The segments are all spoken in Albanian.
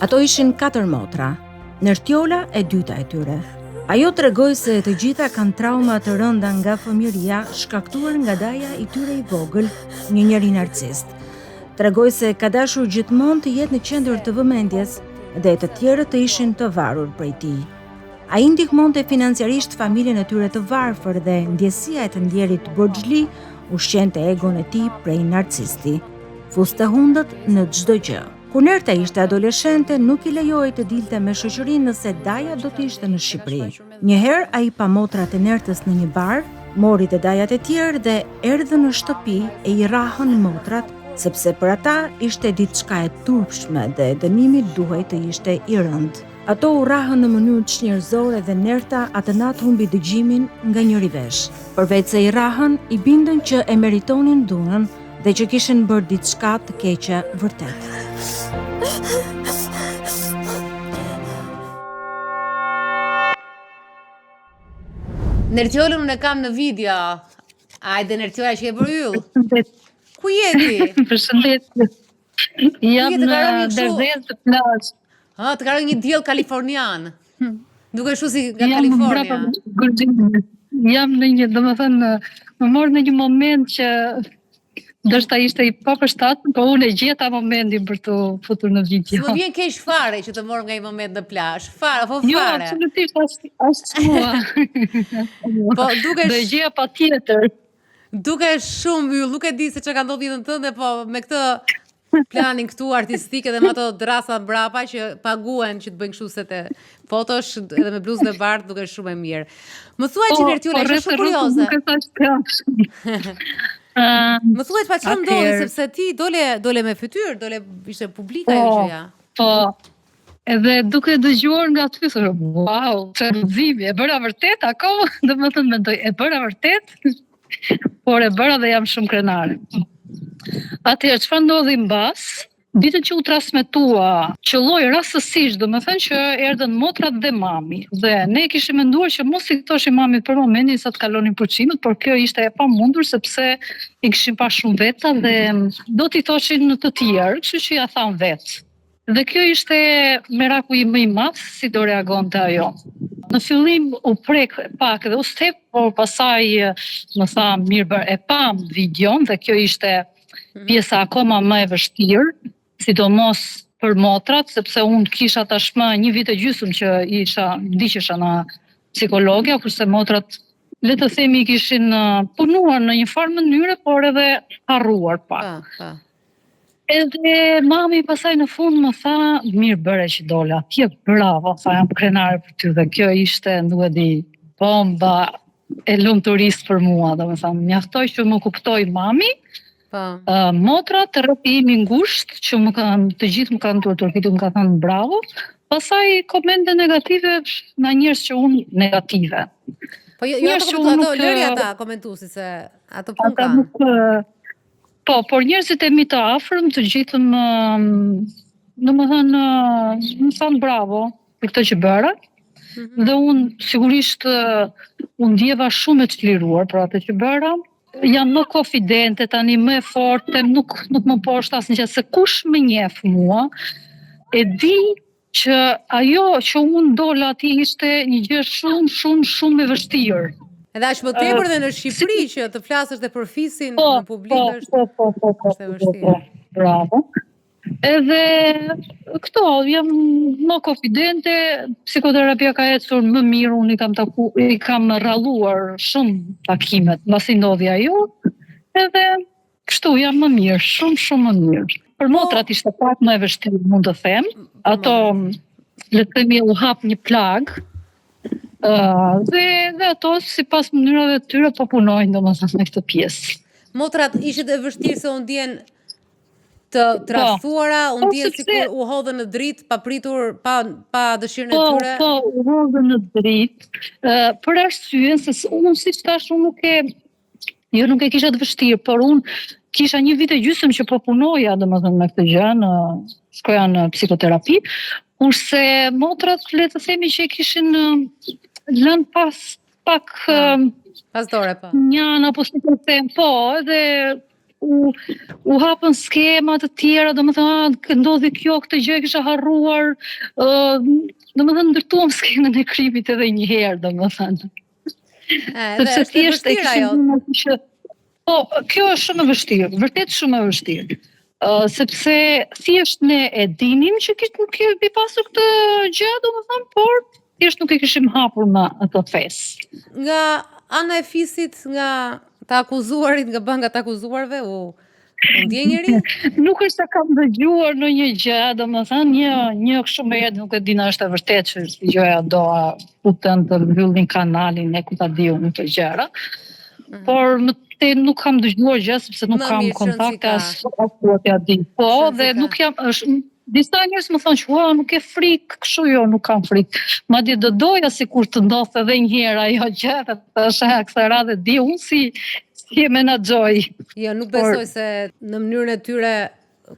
Ato ishin 4 motra, Nërtjola e dyta e tyre. Ajo tregoi se të gjitha kanë trauma të rënda nga fëmijëria shkaktuar nga daja i tyre i vogël, një njeri narcist. Tregoi se ka dashur gjithmonë të jetë në qendër të vëmendjes dhe të tjerët të ishin të varur prej tij. Ai ndihmonte financiarisht familjen e tyre të varfër dhe ndjesia e të ndjerit borxhli ushqente egon e tij prej narcisti. Fuste hundët në çdo gjë. Kur Nerta ishte adoleshente, nuk i lejoi të dilte me shoqërinë nëse daja do të ishte në Shqipëri. Njëherë ai pa motrat e Nertës në një bar, mori të dajat e tjerë dhe erdhën në shtëpi e i rahën motrat, sepse për ata ishte diçka e turpshme dhe dënimi duhej të ishte i rëndë. Ato u rahën në mënyrë çnjerëzore dhe Nerta atë natë humbi dëgjimin nga njëri vesh. Përveç se i rahën, i bindën që e meritonin dhunën dhe që kishin bërë diçka të keqe vërtet. Nërtjolën unë e kam në video. Ajde Nërtjola që e bërë yll. Ku jeti? Përshëndet. Jam në Derdhes të plazh. Të karoj një diell kalifornian. Duke shu si nga Kalifornia. Jam në një, domethënë, më morë në një moment që ndoshta ishte i papërshtatshëm, po unë e gjeta momentin për të futur në video. Më vjen keq fare që të morëm nga një moment në plazh. Fare, po fare. Jo, absolutisht as mua. Po duke do e gjeja patjetër. Duke shumë yll, nuk e di se çka ka ndodhur jetën tënde, po me këtë planin këtu artistik edhe me ato drasa mbrapa që paguen që të bëjnë kështu se të fotosh edhe me bluzën e bardhë duke shumë e mirë. Më thuaj që Nërtjola, ishe shumë kurioze. Më thuaj pa çfarë ndodhi, sepse ti dole me fytyrë, ishte publika ajo gjëja. Po. Edhe duke dëgjuar nga ty thonë, wow, çfarë rrëzimi, e bëra vërtet akoma, domethënë mendoj, e bëra vërtet, por e bëra dhe jam shumë krenare. Atëherë çfarë ndodhi mbas? Ditën që u transmetua, qelloi rastësisht, domethënë që erdhën motrat dhe mami. Dhe ne kishim menduar që mos i thoshim mamit për momentin sa të kalonin puçimet, por kjo ishte e pamundur sepse i kishim pa shumë veta dhe do t'i thoshin në të tjerë, kështu që ja than vetë. Dhe kjo ishte merakulli më i madh si do reagonte ajo. Në fillim u prek pak dhe u step, por pasaj më tha mirë bër, e pam videon dhe kjo ishte pjesa akoma më e vështirë, sidomos për motrat, sepse unë kisha tashmë 1 vit e gjysmë që ndiqesha në psikologja, kurse motrat, le të themi, kishin punuar në një farë mënyre, por edhe harruar pak. Edhe mami pasaj në fund më tha, mirë bëre që dole atje, bravo, tha jam krenare për ty dhe kjo ishte, nuk e di, bomba e lumturisë për mua, dhe më tha, mjaftoj që më kuptoj mami, motrat të rrëpi imi ngusht që të gjithë më kanë turpitur, më ka thënë bravo, pasaj komente negative nga njerëz që unë negative. Po jo ato lëri ata komentuesi se ato pun kanë. Po, por njerëzit e mi të afërm të gjithë domethënë më thanë bravo për këtë që bëra. Dhe unë sigurisht unë ndjeva shumë e çliruar për atë që bëra. Jam më konfidente tani, më e forte, nuk më poshtë asnjë, se kush më njeh mua e di që ajo që unë dola aty ishte një gjë shumë e vështirë. Edhe aq më tepër dhe në Shqipëri që të flasësh dhe për fisin në publik është e vështirë. Bravo. Edhe këto, jam më konfidente, psikoterapia ka ecur më mirë, unë i kam ralluar shumë takimet, mbasi ndodhi ajo, edhe kështu jam më mirë, shumë më mirë. Për motrat ishte pak më e vështirë, mund të them, ato le të themi u hap një plag, dhe ato sipas mënyrave të tyre po punojnë domethënë në këtë pjesë. Motrat ishte e vështirë se u ndjen të tradhuara, u ndjen sikur u hodhën në dritë pa pritur, pa dëshirën e tyre. Po, u hodhën në dritë, për arsyen se unë siç thash, nuk e kisha të vështirë, por unë kisha 1 vit e gjysmë që po punoja domethënë me këtë gjë, shkoja në psikoterapi, kurse motrat le të themi që kishin lënë pas dore, po. Njana, po si të them, po, edhe u hapën skema të tjera, domethënë ndodhi kjo, këtë gjë e kisha harruar, domethënë ndërtuam skenën e krimit edhe një herë, domethënë. Sepse thjesht e kishim po, kjo është shumë e vështirë, vërtet shumë e vështirë. Sepse thjesht ne e dinim që nuk kemi pasur këtë gjë, domethënë, por thjesht nuk e kishim hapur në atë fesë. Nga ana e fisit, nga të akuzuarit, nga banga të akuzuarve, u ndje njëri? Nuk është se kam dëgjuar në një gjë, domethënë, një kështu me jetë, nuk e di na është e vërtetë që gjëja do putën të mbyllin kanalin e ku ta diu në të gjëra. Por nuk kam dëgjuar gjë sepse nuk kam kontakte as ja di. Po, dhe nuk jam disa njerëz më thonë që nuk e frikë, kështu jo, nuk kam frikë. Madje do doja sikur të ndodhte edhe një herë ajo gjë, thashë këtë radhë di unë si e menaxhoj. Jo, nuk besoj se në mënyrën e tyre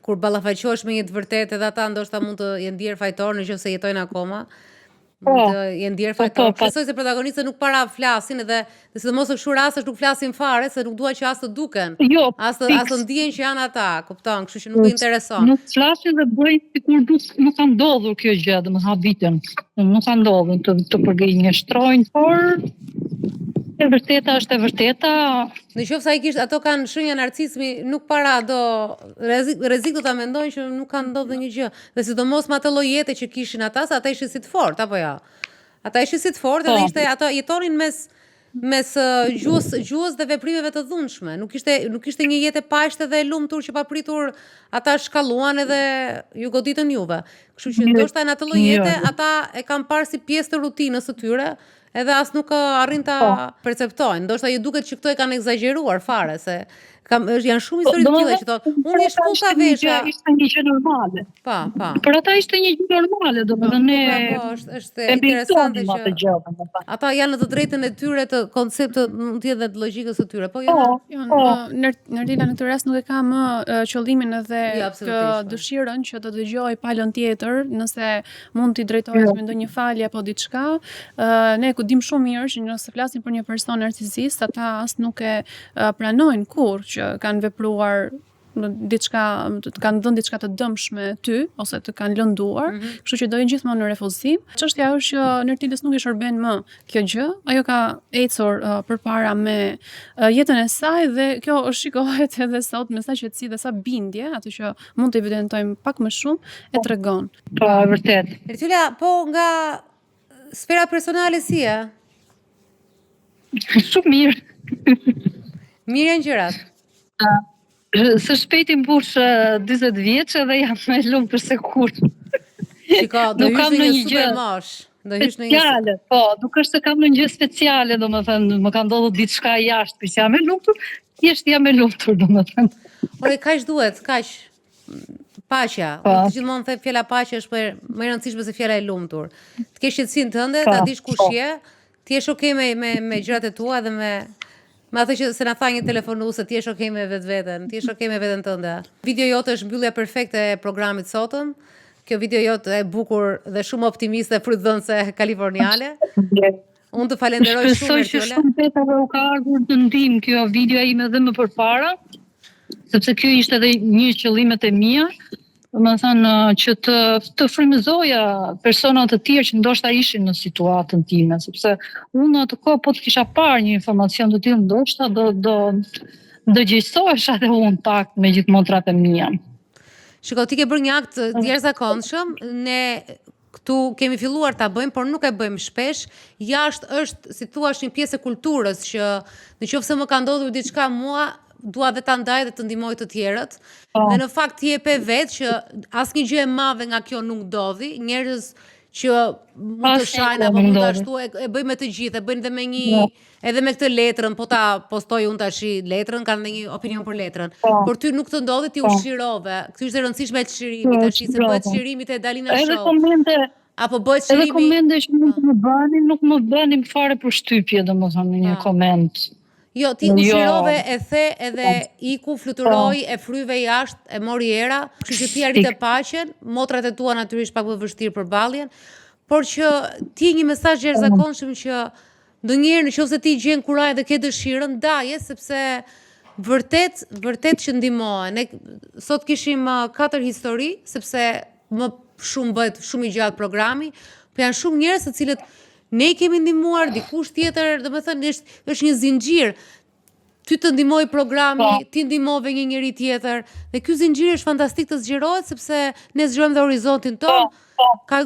kur ballafaqohesh me një të vërtetë edhe ata ndoshta mund të jenë ndier fajtor nëse jetojnë akoma. Mund të jenë ndier fajtor. Besoj se protagonistët nuk para flasin edhe sidomos në kështu raste nuk flasin fare se nuk dua që as të duken. Jo, as të ndihen që janë ata, kupton, kështu që nuk e intereson. Nuk flasin dhe bëjnë sikur nuk ka ndodhur kjo gjë, domethënë habitën. Nuk ka ndodhur të përgjigjëstrojnë, por e vërteta është e vërteta. Në qoftë se ai kishte ato kanë shenja narcismi, nuk para do rrezik do ta mendojnë që nuk ka ndodhur një gjë. Dhe sidomos me atë lloj jete që kishin ata, sa ata ishin si të fortë apo jo. Ata ishin si të fortë dhe ato jetonin mes gjuhës dhe veprimeve të dhunshme. Nuk ishte një jetë e paqishme dhe e lumtur që papritur ata shkalluan edhe ju goditën juve. Kështu që ndoshta në atë lloj jete ata e kanë parë si pjesë të rutinës së tyre. Edhe as nuk arrin ta perceptojnë. Ndoshta ju duket që këto e kanë egzageruar fare se janë shumë histori të tilla që thonë, unë jesh full ta vesha. Ishte një gjë normale. Pa. Por ata ishte një gjë normale, domethënë është interesante që ata janë në të drejtën e tyre të konceptit, mund të jetë dhe të logjikës së tyre. Po Nerdila në këtë rast nuk e ka më qëllimin edhe dëshirën që të dëgjoj palën tjetër, nëse mund t'i drejtohet me ndonjë falje apo diçka. Ne ku dim shumë mirë që nëse flasin për një person narcisist, ata as nuk e pranojnë kurrë që kanë vepruar diçka, kanë dhënë diçka të dëmshme ty ose të kanë lënduar, kështu që do jenë gjithmonë në refuzim. Çështja është që Nertilës nuk i shërben më kjo gjë, ajo ka ecur përpara me jetën e saj dhe kjo shikohet edhe sot me sa qetësi dhe sa bindje, atë që mund të evidentojmë pak më shumë, e tregon. Po, vërtet. Nertila, po nga sfera personale si e? Shumë mirë. Mirë janë gjërat. Së shpejti mbush 40 vjeç dhe jam më e lumtur se kur. Shiko, do hysh në një supermosh. Do hysh në një speciale. Po, nuk është se kam ndonjë gjë speciale, domethënë, më ka ndodhur diçka jashtë, që jam e lumtur, thjesht jam e lumtur, domethënë. Ore, kaq duhet, kaq paqja. Unë gjithmonë them fjala paqja është më e rëndësishme se fjala e lumtur. Të kesh qetësinë tënde, ta dish kush je, ti je okay me gjërat e tua dhe me atë që se na tha një telefonuese, ti je okay me vetveten, ti je okay me veten tënde. Video jote është mbyllja perfekte e programit sotëm. Kjo video jote e bukur dhe shumë optimiste, frydhënëse kaliforniale. Unë të falenderoj shumë Nertila. Shpresoj që shumë petave u ka ardhur të ndihmë kjo video ime edhe më përpara, sepse kjo ishte edhe një qëllimet e mia. Domethënë që të frymëzoja persona të tjerë që ndoshta ishin në situatën time, sepse unë atë kohë po të kisha parë një informacion të tillë, ndoshta do gjejsohesha edhe unë pak me gjithë motrat e mia. Shiko, ti ke bërë një akt të jashtëzakonshëm, ne këtu kemi filluar ta bëjmë, por nuk e bëjmë shpesh. Jashtë është, si thua, një pjesë e kulturës që nëse më ka ndodhur diçka mua, dua dhe ta ndaj dhe të ndihmoj të tjerët. Dhe në fakt ti e pe vetë që asnjë gjë e madhe nga kjo nuk ndodhi. Njerëz që mund të shajnë apo mund të ashtu e bëjnë me të gjithë, e bëjnë dhe me një edhe me këtë letrën, po ta postoj unë tash letrën, kanë dhe një opinion për letrën. Por ty nuk të ndodhi, ti u shirove. Këtë është e rëndësishme e çlirimi, tash se bëhet çlirimi te Dalina Show. Apo bëhet çlirimi. Edhe komente që mund të më bënin, nuk më bënin fare përshtypje, domethënë në një koment. Jo, ti u shirove, e the edhe iku, fluturoi, e fryve jashtë, e mori era, kështu që ti arrite paqen, motrat e tua natyrisht pak më vështirë përballjen, por që ti një mesazh jashtëzakonshëm që ndonjëherë nëse ti gjen kuraj dhe ke dëshirën, ndaje sepse vërtet që ndihmohen. Ne sot kishim 4 histori, sepse më shumë bëhet shumë i gjatë programi, po janë shumë njerëz të cilët ne i kemi ndihmuar, dikush tjetër, domethënë është një zinxhir. Ty të ndihmoj programi, ti ndihmove një njeri tjetër, dhe ky zinxhir është fantastik të zgjerohet sepse ne zgjerojmë dhe horizontin ton. Ka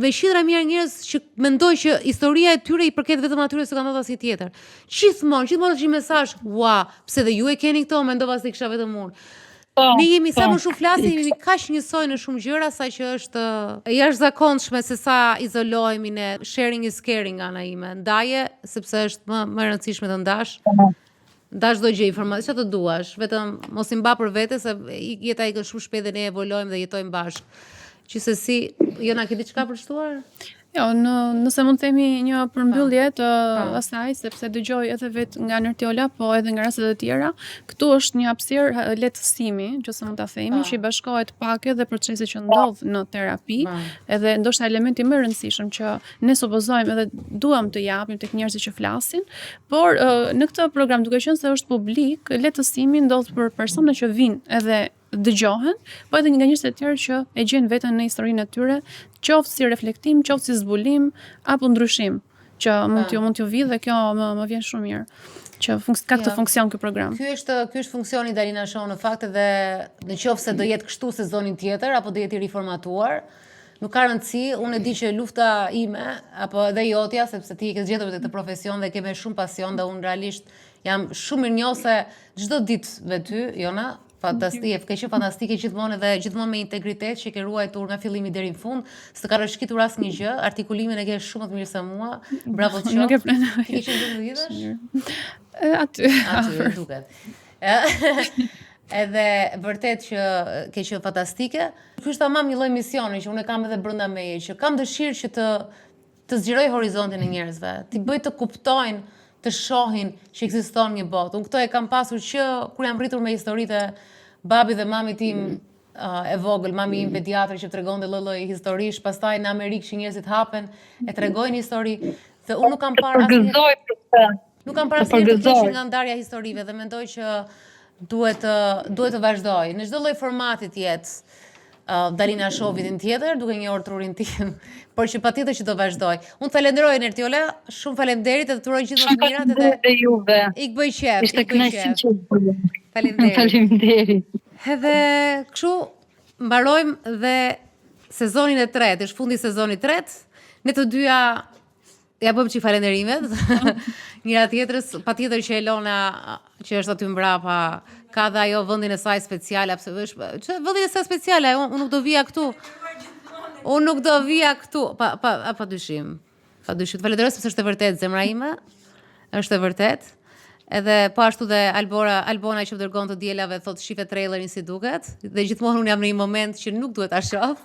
veshitra mirë njerëz që mendojnë që historia e tyre i përket vetëm atyre se ka ndodhur asnjë tjetër. Gjithmonë është një mesazh, "Ua, pse dhe ju e keni këto, mendova se kisha vetëm unë." Ne jemi sa më shumë flasim, jemi kaq njësoj në shumë gjëra sa që është e jashtëzakonshme se sa izolohemi ne. Sharing is caring nga ana ime. Ndaje sepse është më e rëndësishme të ndash. Ndash çdo gjë informacion, çfarë të duash, vetëm mos i mba për vete se jeta ikën shumë shpejt dhe ne evolojmë dhe jetojmë bashkë. Gjithsesi, jo na ke diçka për shtuar? Jo, nëse mund të themi një përmbyllje të asaj, sepse dëgjoj edhe vetë nga Nërtjola, po edhe nga rastet e tjera, këtu është një hapësirë lehtësimi, nëse mund ta themi, që i bashkohet pak edhe procesit që ndodh në terapi, edhe ndoshta elementi më i rëndësishëm që ne supozojmë edhe duam të japim tek njerëzit që flasin, por në këtë program duke qenë se është publik, lehtësimi ndodh për persona që vinë edhe dëgjohen, po edhe nga njerëz të tjerë që e gjejnë veten në historinë e tyre, qoftë si reflektim, qoftë si zbulim apo ndryshim, që mund t'ju vi dhe kjo më vjen shumë mirë që ka këtë funksion ky program. Ky është funksioni Dalina Show në fakt, edhe nëse do jetë kështu sezonin tjetër apo do jetë i riformatuar, nuk ka rëndësi. Unë e di që lufta ime apo edhe jotja, sepse ti ke zgjedhur këtë profesion dhe ke me shumë pasion dhe unë realisht jam shumë mirënjohëse çdo ditë me ty, Jona. Fantastike, ke qenë fantastike gjithmonë dhe gjithmonë me integritet që ke ruajtur nga fillimi deri në fund, s'të ka rreshqitur asnjë gjë, artikulimin e ke shumë të mirë se mua. Bravo të qoftë. Nuk e pranoj. Ke qenë të lidhesh? Aty duket. Edhe vërtet që ke qenë fantastike. Ky është tamam një lloj misioni që unë kam edhe brenda meje, që kam dëshirë që të zgjeroj horizontin e njerëzve, t'i bëj të kuptojnë, të shohin që ekziston një botë. Unë këto e kam pasur që kur jam rritur me historitë babi dhe mami tim e vogël, mami im pediatër që tregonte lloj historish, pastaj në Amerikë që njerëzit hapen e tregojnë histori, dhe unë nuk kam parë asnjë nga ndarja historive dhe mendoj që duhet të vazhdoj në çdo lloj formati të jetë. Dalina Show vitin tjetër, duke njohur trurin tim, por që patjetër që do vazhdoj. Unë falenderoj Nërtjola, shumë faleminderit dhe të uroj gjithmonë të mirat edhe juve. Ik bëj qef. Ishte kënaqësi që Faleminderit. Faleminderit. Edhe kështu mbarojmë dhe sezonin e tretë, është fundi sezonit tretë. Ne të dyja ja bëjmë çik falenderimet. Njëra tjetrës, patjetër që Elona, që është aty mbrapa, ka dhe ajo vendin e saj speciale, vendin e saj speciale, unë nuk do vija këtu. Unë nuk do vija këtu, pa dyshim. Pa dyshim. Falenderoj sepse është e vërtet zemra ime, është e vërtet. Edhe po ashtu dhe Albona që më dërgon të dielave thotë shife trailerin si duket, dhe gjithmonë unë jam në një moment që nuk duhet ta shoh,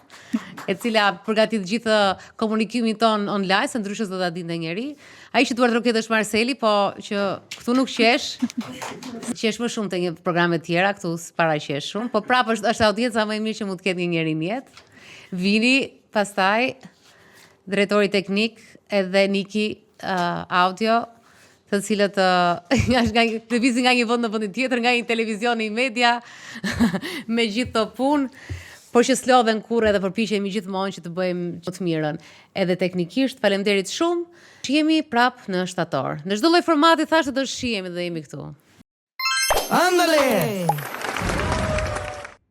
e cila përgatit gjithë komunikimin ton online, se ndryshe s'do ta dinte njeri. Ai që duart roket është Marceli, po që këtu nuk qesh më shumë te një programe të tjera, këtu s'paraqesh shumë, po prapë është audienca më e mirë që mund të ketë një njeri në jetë. Vini, pastaj drejtori teknik edhe Niki audio, të cilët lëvizin nga një vend në vendin tjetër, nga një televizion në një media, me gjithë të punë, por që s'lodhen kurrë edhe përpiqemi gjithmonë që të bëjmë të mirën. Edhe teknikisht, faleminderit shumë. Shihemi prap në shtator. Në çdo lloj formati thashë do shihemi dhe jemi këtu. Andale!